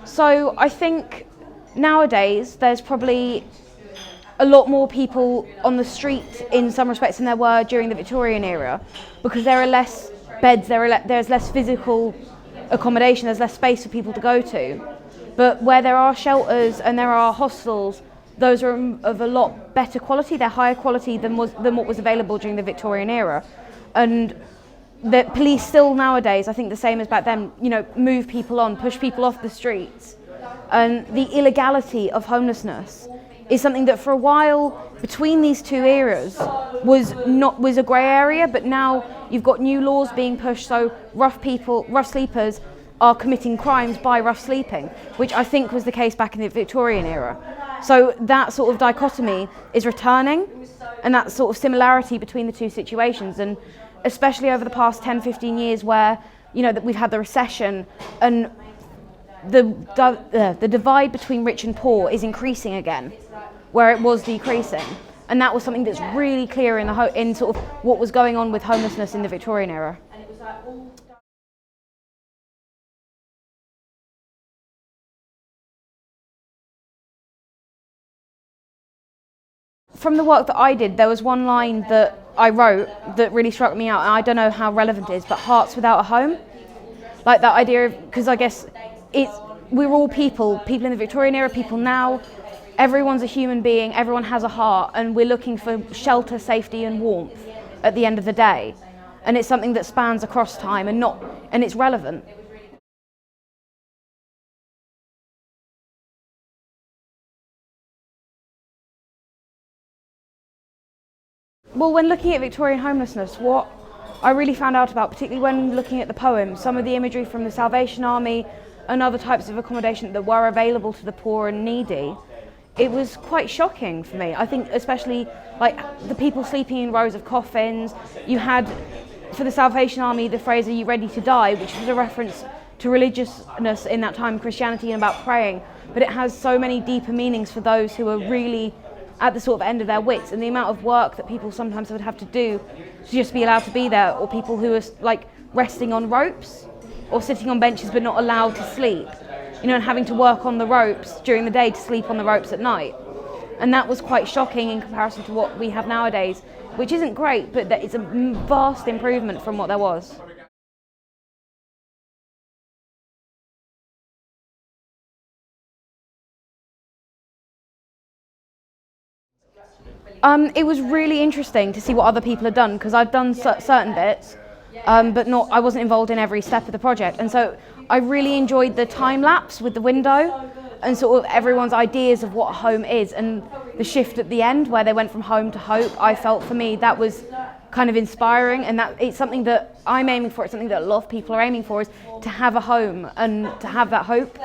So I think nowadays there's probably a lot more people on the street in some respects than there were during the Victorian era, because there are less beds, there's less physical accommodation, there's less space for people to go to. But where there are shelters and there are hostels, those are of a lot better quality. They're higher quality than what was available during the Victorian era. And the police still nowadays, I think the same as back then, move people on, push people off the streets. And the illegality of homelessness is something that for a while between these two eras was a grey area, but now you've got new laws being pushed, so rough sleepers are committing crimes by rough sleeping, which I think was the case back in the Victorian era. So that sort of dichotomy is returning, and that sort of similarity between the two situations, and especially over the past 10-15 years where that we've had the recession and the divide between rich and poor is increasing again, where it was decreasing. And that was something that's really clear in sort of what was going on with homelessness in the Victorian era. From the work that I did, there was one line that I wrote that really struck me out, and I don't know how relevant it is, but hearts without a home. Like that idea of, because I guess we're all people in the Victorian era, people now, everyone's a human being, everyone has a heart, and we're looking for shelter, safety and warmth at the end of the day. And it's something that spans across time and it's relevant. Well, when looking at Victorian homelessness, what I really found out about, particularly when looking at the poem, some of the imagery from the Salvation Army and other types of accommodation that were available to the poor and needy, it was quite shocking for me. I think especially like the people sleeping in rows of coffins. You had, for the Salvation Army, the phrase, "Are you ready to die?" which was a reference to religiousness in that time, Christianity, and about praying. But it has so many deeper meanings for those who are really at the sort of end of their wits, and the amount of work that people sometimes would have to do to just be allowed to be there, or people who are like resting on ropes or sitting on benches but not allowed to sleep, and having to work on the ropes during the day to sleep on the ropes at night. And that was quite shocking in comparison to what we have nowadays, which isn't great, but that it's a vast improvement from what there was. It was really interesting to see what other people had done, because I've done certain bits, but I wasn't involved in every step of the project. And so I really enjoyed the time lapse with the window and sort of everyone's ideas of what a home is, and the shift at the end where they went from home to hope. I felt, for me, that was kind of inspiring, and that it's something that I'm aiming for. It's something that a lot of people are aiming for, is to have a home and to have that hope.